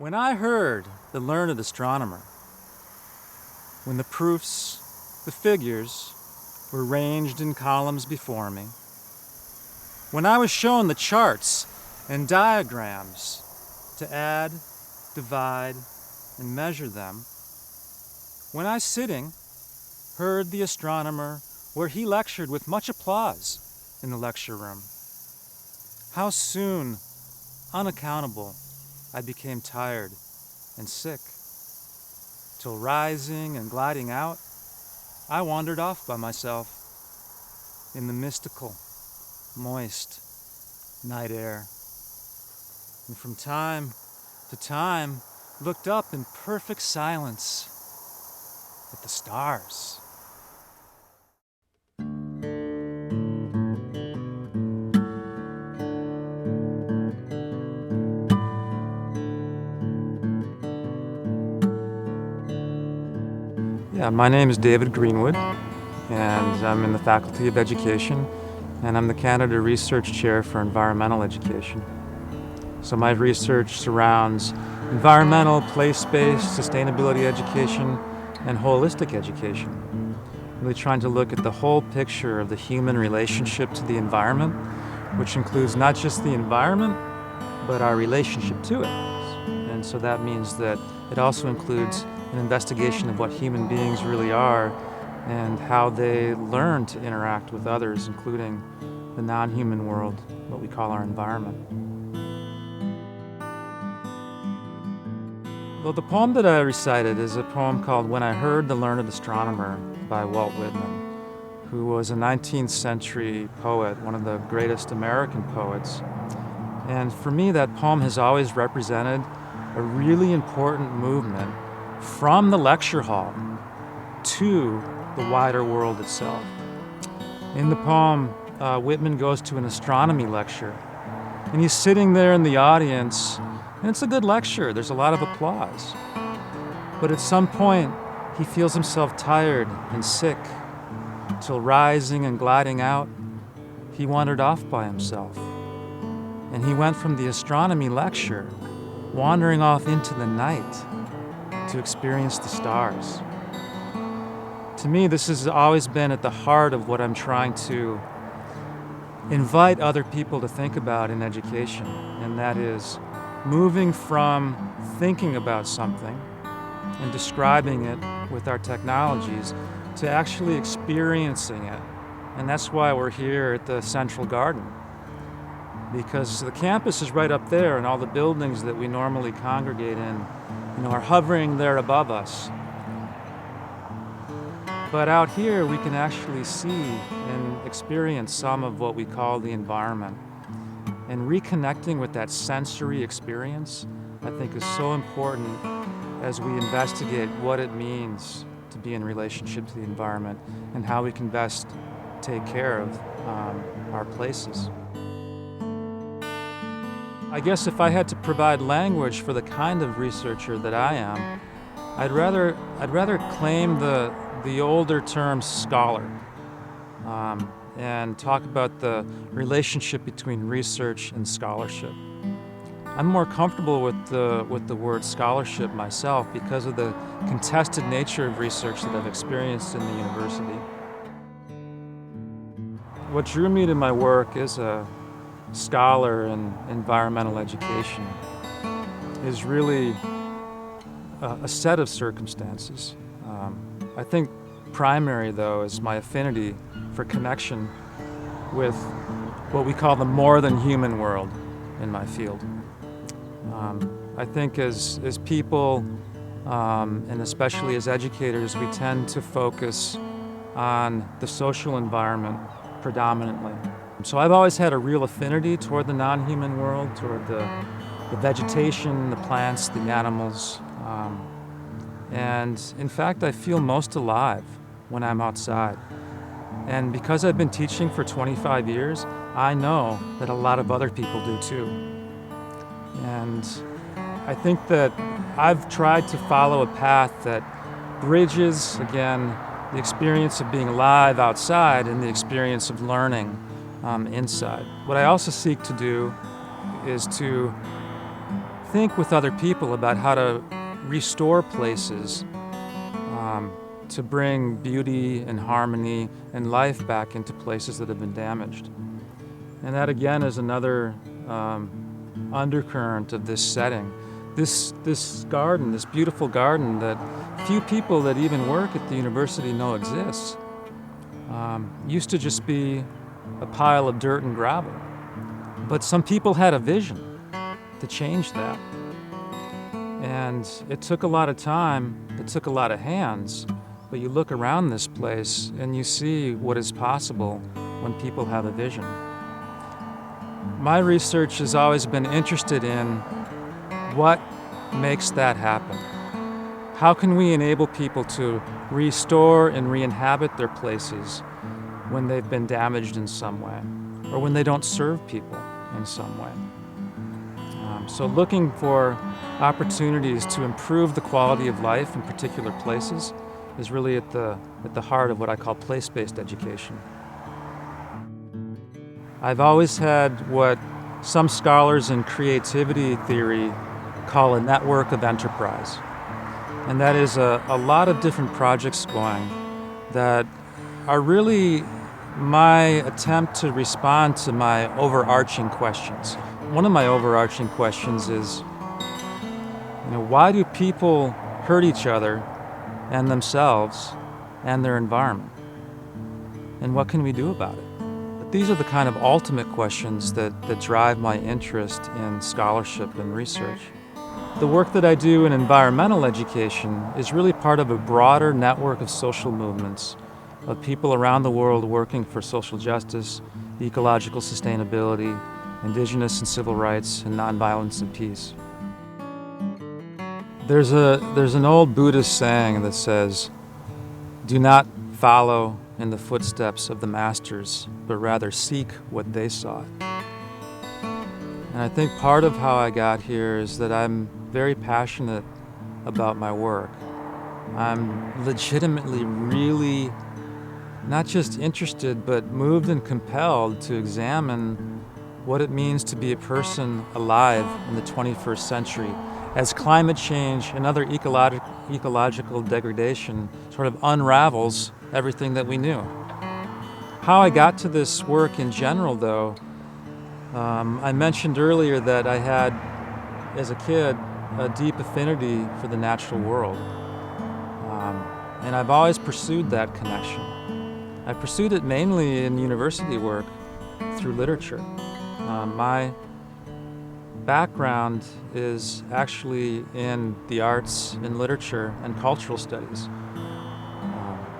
When I heard the learned astronomer, when the proofs, the figures, were ranged in columns before me, when I was shown the charts and diagrams to add, divide, and measure them, when I sitting heard the astronomer where he lectured with much applause in the lecture room, how soon, unaccountable, I became tired and sick, till rising and gliding out, I wandered off by myself in the mystical, moist night air, and from time to time looked up in perfect silence at the stars. Yeah, my name is David Greenwood, and I'm in the Faculty of Education, and I'm the Canada Research Chair for Environmental Education. So my research surrounds environmental, place-based, sustainability education, and holistic education. Really trying to look at the whole picture of the human relationship to the environment, which includes not just the environment, but our relationship to it. And so that means that it also includes an investigation of what human beings really are and how they learn to interact with others, including the non-human world, what we call our environment. Well, the poem that I recited is a poem called When I Heard the Learned Astronomer by Walt Whitman, who was a 19th century poet, one of the greatest American poets. And for me, that poem has always represented a really important movement from the lecture hall to the wider world itself. In the poem, Whitman goes to an astronomy lecture, and he's sitting there in the audience, and it's a good lecture, there's a lot of applause. But at some point, he feels himself tired and sick, till rising and gliding out, he wandered off by himself. And he went from the astronomy lecture, wandering off into the night, to experience the stars. To me, this has always been at the heart of what I'm trying to invite other people to think about in education, and that is moving from thinking about something and describing it with our technologies to actually experiencing it. And that's why we're here at the Central Garden, because the campus is right up there, and all the buildings that we normally congregate in are hovering there above us. But out here, we can actually see and experience some of what we call the environment. And reconnecting with that sensory experience, I think, is so important as we investigate what it means to be in relationship to the environment and how we can best take care of our places. I guess if I had to provide language for the kind of researcher that I am, I'd rather claim the older term scholar, and talk about the relationship between research and scholarship. I'm more comfortable with the word scholarship myself because of the contested nature of research that I've experienced in the university. What drew me to my work as a scholar in environmental education is really a set of circumstances. I think primary, though, is my affinity for connection with what we call the more than human world in my field. I think as people, and especially as educators, we tend to focus on the social environment predominantly. So I've always had a real affinity toward the non-human world, toward the vegetation, the plants, the animals. And in fact, I feel most alive when I'm outside. And because I've been teaching for 25 years, I know that a lot of other people do too. And I think that I've tried to follow a path that bridges, again, the experience of being alive outside and the experience of learning inside. What I also seek to do is to think with other people about how to restore places, to bring beauty and harmony and life back into places that have been damaged. And that again is another undercurrent of this setting. This garden, this beautiful garden that few people that even work at the university know exists, used to just be a pile of dirt and gravel. But some people had a vision to change that. And it took a lot of time, it took a lot of hands, but you look around this place and you see what is possible when people have a vision. My research has always been interested in what makes that happen. How can we enable people to restore and re-inhabit their places when they've been damaged in some way, or when they don't serve people in some way? So looking for opportunities to improve the quality of life in particular places is really at the heart of what I call place-based education. I've always had what some scholars in creativity theory call a network of enterprise. And that is a lot of different projects going that are really my attempt to respond to my overarching questions. One of my overarching questions is, why do people hurt each other and themselves and their environment? And what can we do about it? But these are the kind of ultimate questions that drive my interest in scholarship and research. The work that I do in environmental education is really part of a broader network of social movements, of people around the world working for social justice, ecological sustainability, indigenous and civil rights, and nonviolence and peace. There's an old Buddhist saying that says, "Do not follow in the footsteps of the masters, but rather seek what they sought." And I think part of how I got here is that I'm very passionate about my work. I'm legitimately really not just interested, but moved and compelled to examine what it means to be a person alive in the 21st century as climate change and other ecological degradation sort of unravels everything that we knew. How I got to this work in general, though, I mentioned earlier that I had, as a kid, a deep affinity for the natural world. And I've always pursued that connection. I pursued it mainly in university work through literature. My background is actually in the arts, in literature, and cultural studies.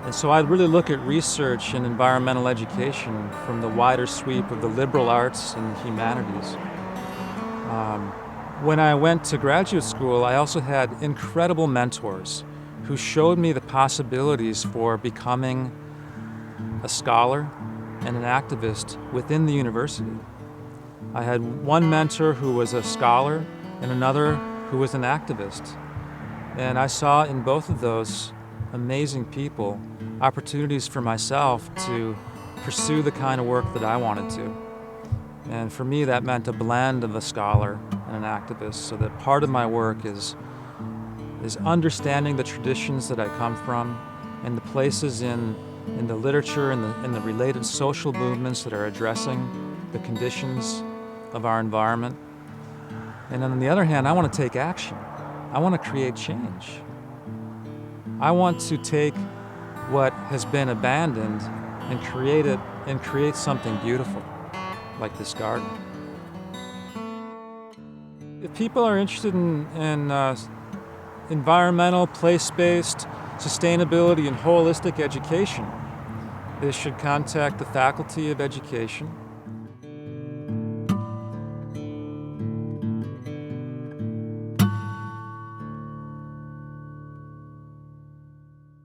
And so I really look at research in environmental education from the wider sweep of the liberal arts and humanities. When I went to graduate school, I also had incredible mentors who showed me the possibilities for becoming a scholar and an activist within the university. I had one mentor who was a scholar and another who was an activist. And I saw in both of those amazing people opportunities for myself to pursue the kind of work that I wanted to. And for me, that meant a blend of a scholar and an activist, so that part of my work is understanding the traditions that I come from and the places in the literature and the related social movements that are addressing the conditions of our environment. And on the other hand, I want to take action. I want to create change. I want to take what has been abandoned and create something beautiful, like this garden. If people are interested in environmental, place-based, sustainability, and holistic education, they should contact the Faculty of Education